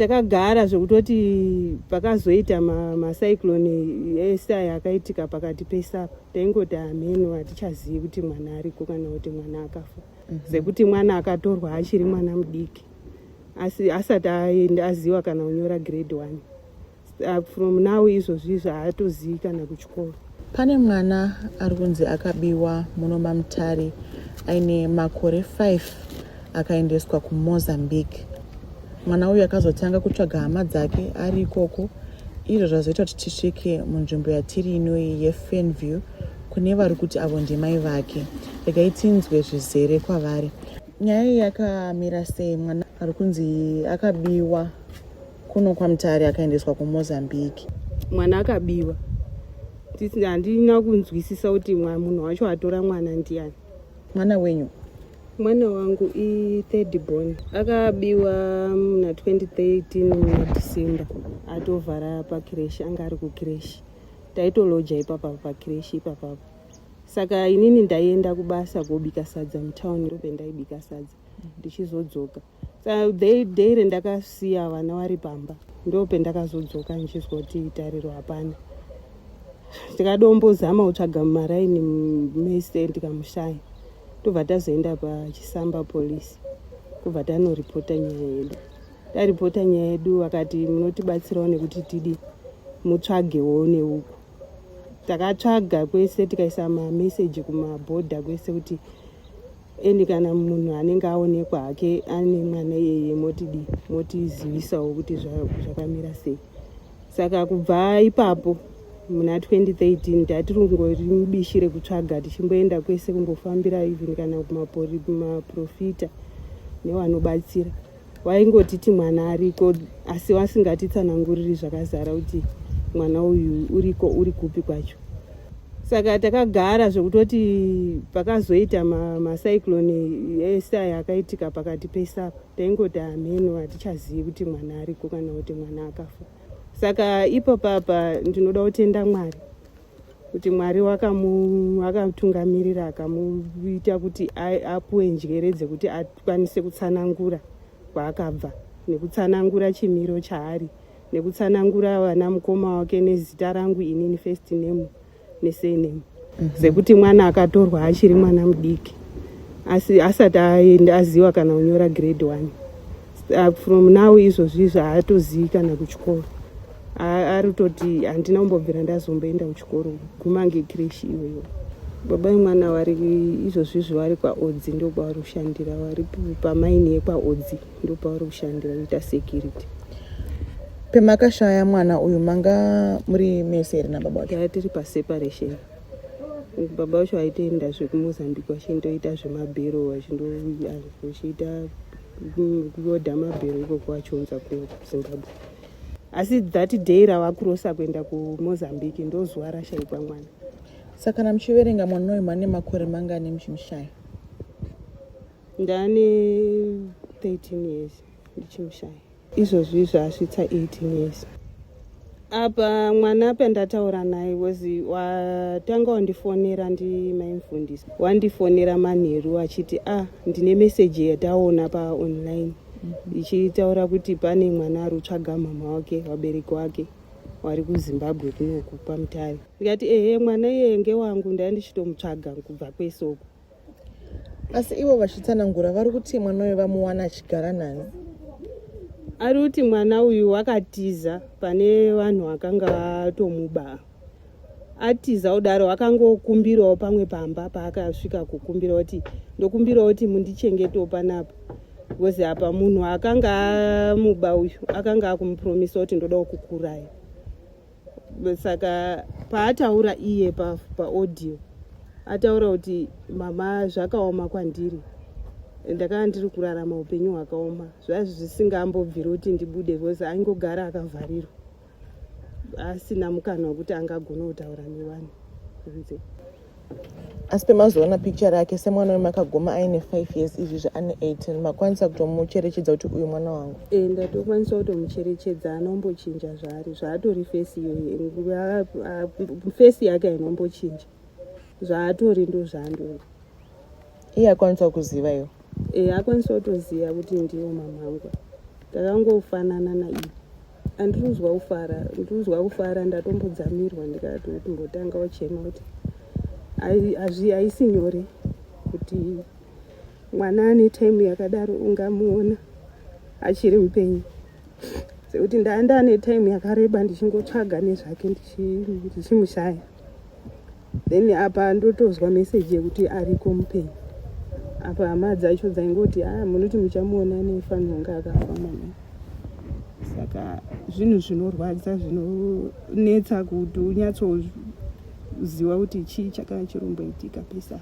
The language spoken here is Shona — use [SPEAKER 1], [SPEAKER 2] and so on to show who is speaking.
[SPEAKER 1] Takagara zvekutoti pakazoita macyclone ese akaitika pakati pesapa taingoti ameno hatichazivi kuti mwana ariko kana kuti mwana akafa. Sekuti mwana akatorwa achiri mwana mudiki asati aziva kana kunyora grade 1. From now izvozvi haatozivi kana kuchikoro.
[SPEAKER 2] Pane mwana ari kunzi akabiwa muno maMutare aine makore 5 akaendeswa kuMozambique. Mwana uyu akazotanga kutsvaga hama dzake ari ikoko. Izvo zvazoita kuti tisvike munzvimbo yatiri inoi yeFernview kune vari kuti avo ndimai vake. Regai tinzwe zvizere kwavari. Nyaya iyi yakamira sei? Mwana ari kunzi akabiwa kuno kwaMutare akaendeswa kuMozambique.
[SPEAKER 1] Mwana akabiwa. Handina kunzwisisa kuti munhu wacho atora mwana ndiani.
[SPEAKER 2] Mwana wenyu?
[SPEAKER 1] Mwana wangu i3rd born. Akabiwa muna 2013 muna December. Atovhara pakireshi, anga ari kukireshi. Taitoloja ipapa pakireshi ipapa. Saka inini ndaienda kubasa kobika sadza mutauni, ndope ndaibika sadza ndichizodzoka. Saka dheire ndakasiya vana vari pamba, ndope ndakazodzoka ndichizwa kuti tariro hapana. Tikadombozama kutsvaga mumaraini mese ndikamushaya. Tobva tazoenda paChisamba polisi kubva tanoripota nyaya yedu. Taripota nyaya yedu vakati munotibatsirawo nekuti tidi mutsvagewo neuku. Takatsvaga kwese tikaisa mameseji kumabhodha kwese kuti eni kana munhu anenge aonekwa hake ane mwana iyeye motizivisawo kuti zvakamira sei. Saka kubva ipapo muna 2013 tatirungori mubishi rekutsvaga tichimboenda kwese kumbofambira even kana kumaprofita nevanobatsira. Waingotiti mwana ariko asi wasingatitsananguriri zvakazara kuti mwana uyu uriko uri kupi kwacho. Saka takagara zvekutoti pakazoita macyclone ese akaitika pakati pesapa taingoti ameno hatichazivi kuti mwana ariko kana kuti mwana akafa. Saka ipo papa ndinoda kutenda Mwari kuti Mwari wakamutungamirira akamuita kuti apuwe njere dzekuti akwanise kutsanangura kwaakabva nekutsanangura chimiro chaari nekutsanangura vana mukoma wake nezita rangu inini first name nesurname. Sekuti mwana akatorwa achiri mwana mudiki asati aziva kana kunyora grade 1. From now izvozvi haatozivi kana kuchikoro. Aritoti handina kumbobvira ndazomboenda kuchikoro guma ngekireshi iweyo. Baba mwana wari izvozvi vari kwaOdzi ndo kwavari kushandira, vari pamaini yekwaOdzi ndo pavari kushandira kuita security.
[SPEAKER 2] Pemakashaya mwana uyu manga muri mese here nababa wake?
[SPEAKER 1] Tiri paseparation. Baba wacho aitoenda zvekuMozambique achindoita zvemabhero achiita kurodha mabhero ikoko achionza kuZimbabwe. Asi that day ravakurosa kuenda kuMozambique ndo zuva rashayikwa mwana.
[SPEAKER 2] Saka namuchiverenga mwana uyu mane makore mangani muchimushaya?
[SPEAKER 1] Ndane 13 years ndichimushaya. Izvozvi zvasvitsa 18 years. Apa mwana pendataura naye watanga wandifonera ndimaimufundisi. Wandifonera manheru achiti ndine meseji yataona paonline. Ichitaura kuti pane mwana ari kutsvaga mama wake, wabereki wake wari kuZimbabwe kunoku paMutare. Ndikati mwana iyeye ngewangu ndandichitomutsvaga kubva kwese uku.
[SPEAKER 2] Asi ivo vachitsanangura vari kuti mwana uyu vamuwana achigara nani?
[SPEAKER 1] Ari kuti mwana uyu wakatiza pane vanhu vakanga vatomuba. Atiza kudaro wakangokumbirawo pamwe pamba paakasvika kukumbira kuti ndokumbirawo kuti mundichengetowo panapa. Because apa munhu akanga amuba uyu akanga akumupromisa kuti ndoda kukukuraya. Saka paataura iye paaudio ataura kuti mama zvakaoma kwandiri, ndakanga ndiri kurarama upenyu hwakaoma, zvazvo zvisingambobviri kuti ndibude because aingogara akavharirwa asina mukana wekuti angagona kutaura nevanhu kunze.
[SPEAKER 2] Asi pemazoona picture yake semwana wemakagoma aine 5 years izvizvi ane 18 makwanisa kutomucherechedza kuti uyu mwana wangu?
[SPEAKER 1] Ndatokwanisa kutomucherechedza, anombochinja zvaari zvaatori fesi iyoyo, fesi yake hainombochinja, zvaatori ndo zvaandori.
[SPEAKER 2] Iye akwanisa kuziva iyo?
[SPEAKER 1] Akwanisa kutoziva kuti ndiyo mama angu. ndakangofanana naiwe. Handinozwa kufara ndatombodzammirwa ndikati kuti mbotanga wachema kuti haisi nyore kuti mwana ane taimu yakadaro ungamuona achiri mupenyu, sekuti ndaane taimu yakareba ndichingotsvaga nezvake ndichimushaya, then apa ndotozwa meseji yekuti ariko mupenyu. Apa hama dzacho dzaingoti munoti muchamuona nefanhu wanga akafa mwana. Saka zvinhu zvinorwadza zvinonetsa kuti unyatsoziva kuti chii chakanga chiromboitika pesa.